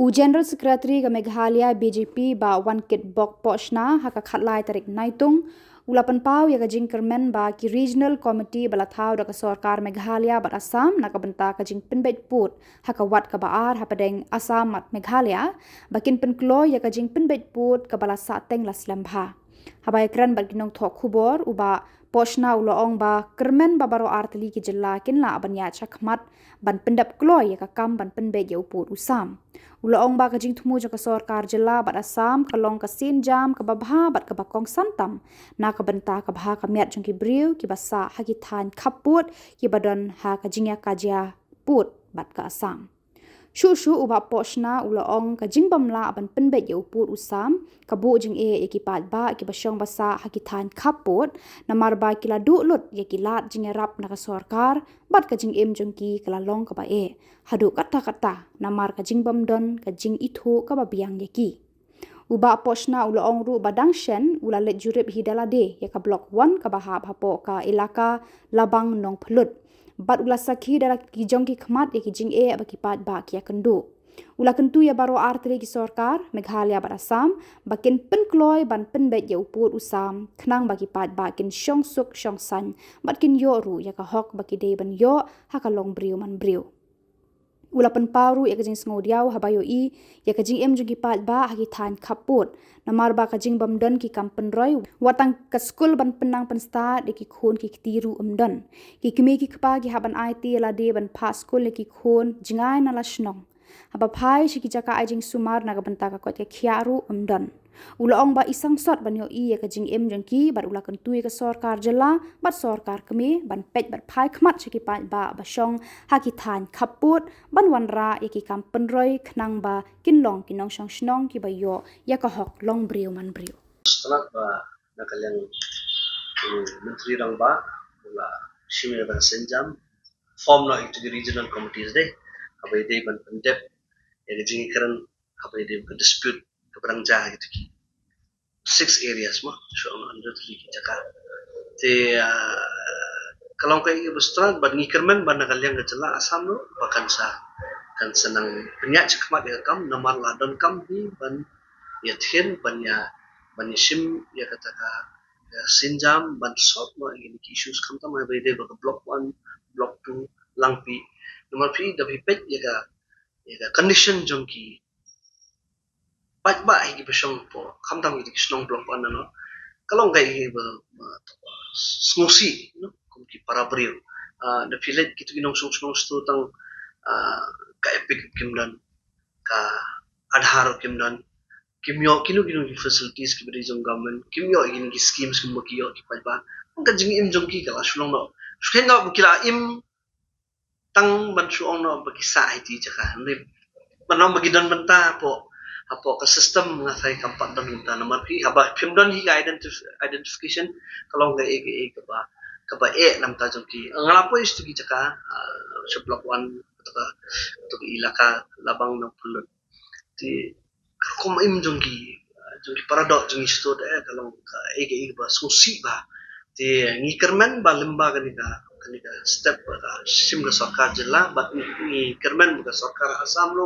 General Secretary ke Meghalaya BJP ba Wan Kit Bok Pochna haka khatlai tarik naitung ulapan pau ya kajing kermen ba ki regional committee balathau da ka sarkar Meghalaya ba Assam na ka benta kajing penbet put haka wat ka baar hapadeng Assam mat Meghalaya bakin penklo ya kajing penbet put ka bala sateng la slambha habai kran ba ginong thok khubor uba Pochna uloong ba kermen ba baro artli ki jella kin la abanya chakmat ban pendap kloy ya ka kam ban penbet ya uput usam uloong ba kajing thumu jaka sarkar jilla bat Assam kalong ka sin jam ka babha bat ka bakong santam na ka benta ka bha ka miat jong ki briu ki basa ha ki than khaput ki badon ha ka jingya kajia put bat ka Assam shu uba Pochna uloong ka jing bamla aban penbet ya uput usam ka bu jing e ki pat ba ki basyong basa ha ki than khaput na marba ki la du lut ya ki lat jing rap na ka sarkar bat ka jing em jong ki kala long ka ba e hadu kata na mar ka jing bam don ka jing ithu ka ba biang ya ki uba Pochna uloong ru badang shen ula let jurip hidala de ya ka block 1 ka bahap hapo ka ilaka labang nong phelut bat ula sakhi dala ki jong ki khmat ya ki jing e ba ki pat ba ki akendu ula kentu ya baro artri ki sarkar Meghalaya bat Assam bakin penkloy ban penbet ya uput usam khnang ba ki pat ba kin shong suk shong san bat kin yo ru ya ka hok ba ki de ban yo ha ka long briu man briu ulapan paru ya kajing ngodiaw habayo i ya kajing em jugi pat ba hagi than khaput namar ba kajing bamdon ki kampen roy watang ka skul ban penang pensta de ki khon ki tiru umdon ki kime ki khpa ki haban IT la de ban pa skul ki khon jingai na la shnong haba phai shi ki jaka ajing sumar na ga banta ka kot ke khiaru umdon uloong ba isang sot ban yo i ya kajing em jong ki bat ula kan tu ka sarkar jela bat sarkar keme ban pet bat phai khmat chi ki pat ba ba shong ha ki than khaput ban wanra ya ki kampen roy khnang ba kinlong kinong shong shnong ki ba yo ya ka hok long briu man briu setelah ba nakalang menteri rang ba mula shimir ba senjam form no into the regional committees de abai de ban pendep ya jingi karan abai de ka dispute ka barang ja gitu ki 6 areas mo so under the jaka te kalong kai bustran ban ngikermen ban nakalang ka jela asam no bakan sa kan senang penyak cekmat ya kam namar ladon kam di ban ya thin ban ya sim ya kata ka sinjam ban sot no ini issues kam ta mai bede ba block 1 block 2 langpi nomor pi da pipet ya ka condition jongki pat ba hi besong po kam ta mi kisnong block 1 no kalong kai hi ba smusi no kum ki para bril da filet kitu ginong sung stu tang ka epic kimdan ka adhar kimdan kimyo kinu ki facilities ki beri jong government kimyo ini ki schemes ki mokiyo ki pa ka jing im jong ki kala shulong no shken no kila im tang ban shuong no bagi sa iti jaka ni banom bagi don benta po apo ka system nga sai kampat don benta nomor pi haba pimdon hi identification kalong ga ka ba nam ta jong ki ngalapo is tu ki jaka block 1 to ilaka labang no pulut ti kum im jongki paradok jongi sto de kalau ege ba susi ba ti ngikermen ba lemba kanika step sim ga sarkar jela ba ngikermen ga sarkar asam lo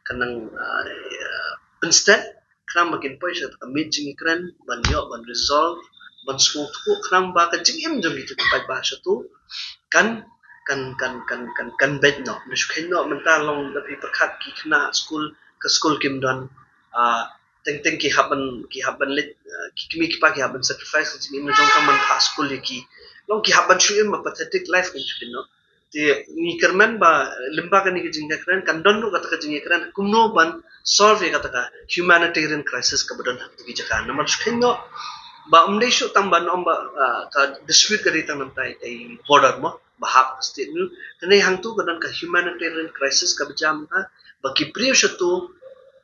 kanang instant kram makin poisa ta meeting kran ban yo ban resolve ban smooth ko kram ba ka jingim jongi tu ba satu kan bet no nishken no menta long da paper khat ki khna school kim don teng ki haban lit ki kimi ki pa ki haban sacrifice ki ni jong kaman pa school ki long ki haban shu im pathetic life ki no te ni kermen ba limba ka ni ki jinga kran kan don ru kata ka jinga kran kumno ban solve ya kata ka humanitarian crisis ka badan ki jaka namar shken no ba umde shu tam ban om ba ka dispute ka ritang nam tai border mo bahap state nu tene hang tu kadan ka humanitarian crisis ka bijam ka ba ki priyo shatu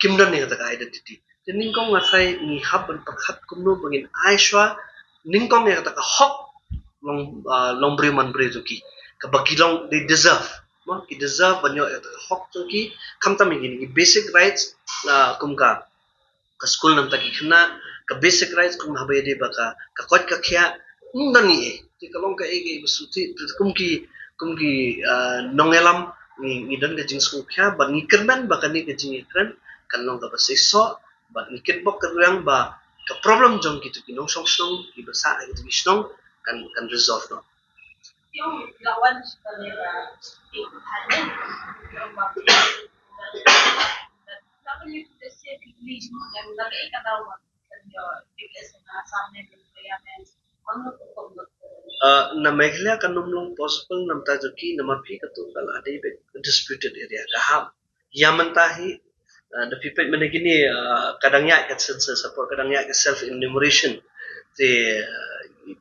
kimdan ni kata ka identity ningkong ngasai ni haban pakhat kumno bangin aishwa ningkong ya kata ka hok long bre man bre joki ka baki long they deserve mo ki deserve banyo ya hok joki kamta mi ni basic rights kumka ka school nam taki khna ka basic rights kum habe de baka ka kot ka khya ndani e ti kalong ka ege suti kumki nongelam ni dan ka jing school khya ba ni kerban baka ni ka jing kran kan long ka ba so but nikit bok ka rang ba ka problem jong gitu kinong song ki ba sa gitu gisnong kan resolve no yung lawan sa kanila ihanin yung mga laban yung kasi biglis mo na lagi ikatawa kanyo because na samne din kaya men ano to na Meghalaya kanumlong possible nam ta joki namapi katu kala ade be disputed area kaham yamantahi the people menegini kadangnya kat census support kadangnya kat self enumeration te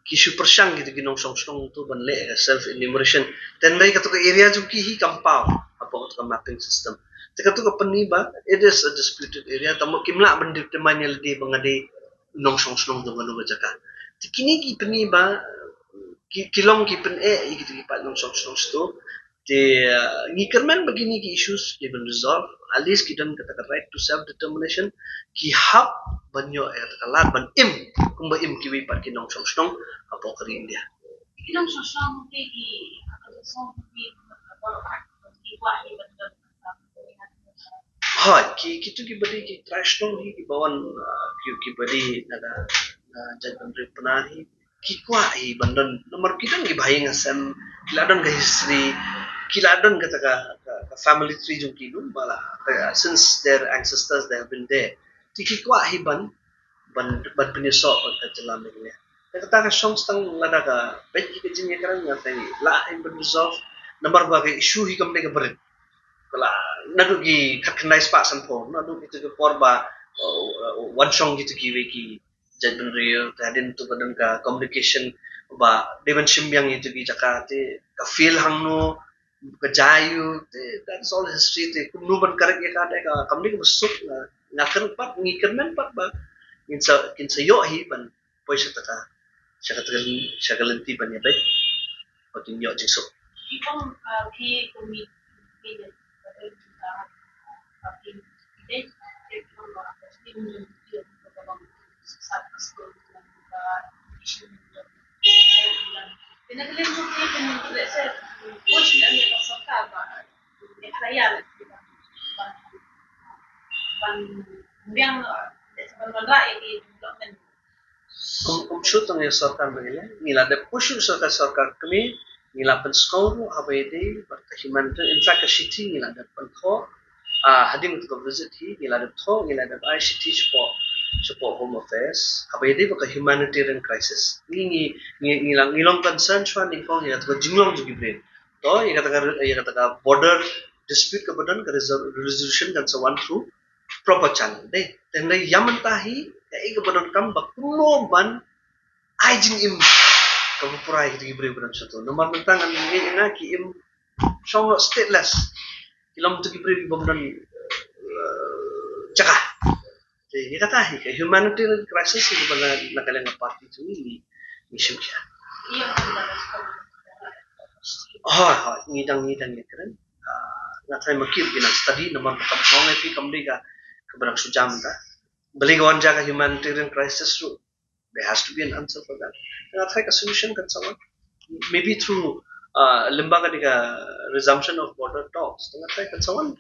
kishu persyang gitu ginong song tu banle self enumeration then mai katu area joki hi kampau apa katu mapping system te katu ka peniba it is a disputed area tamu kimla bendip temanya ledi bangade nong song tu nganu jaka tikini ki peniba kilong ki pen gitu ki pat nong song tu te ngikerman begini ki issues they will resolve at least kita kata right to self determination ki hab banyo kalat ban im kumba im ki wi pat kinong song apa kari India kinong sosong ki sosong ki wa ni betul ha ki kitu ki badi ki trash tong hi ki bawan ki badi nada jagan repenahi ki kwa hi bandan nomor kita ki bhai ngasam kiladon ga history kiladon kata ka family tree jung ki dum bala since their ancestors they have been there tiki kwa hi ban piniso ka jalan ni kata ka song stang lada ka bet ki jing ya karang ngatai la in ben resolve number ba ka issue hi kam ne ka berit kala nadu gi khatnai spa san pho nadu itu ke porba one song gitu ki we ki jadun real tadin tu badan ka communication ba devan simbyang itu gi jakate ka feel hangno kajayu that's all history te kumnu ban karak ya kada ka kamni ko suk ngakan pat ngikan men pat ba kinsa yo hi ban poisa taka shakalanti ban ya bai patin yo jisuk ipong ki kumi ki pinagaling mo kayo sa coach na niya pasok ka ba kaya ban biang ban rai di development kumsut ang sarkar bagila nila de pushu sarkar kami nila pen skor habede bertahiman in fact a city nila de pen tho hadim to visit hi nila de tho nila de ICT support home affairs habede ba humanitarian crisis ni ngilong concern chwa ni ko nila to jinglong ju gibre to kata ka border dispute ka badan ka resolution kan so one through proper channel deh dan dai yamantahi ka badan kam bakulo ban ajing im ka purai ki gibre badan so to nomor mentang an nga ki im song stateless kilam tu gibre badan cakah jadi kata hi humanitarian crisis ni bala nakalang party tu ni mission kya ngidang ni keren na thai makir gina study naman kam ngai fi kam diga kabarang sujam ta baligawan jaga humanitarian crisis ru there has to be an answer for that na thai ka solution kan sawan maybe through limbaga diga resumption of border talks na thai kan sawan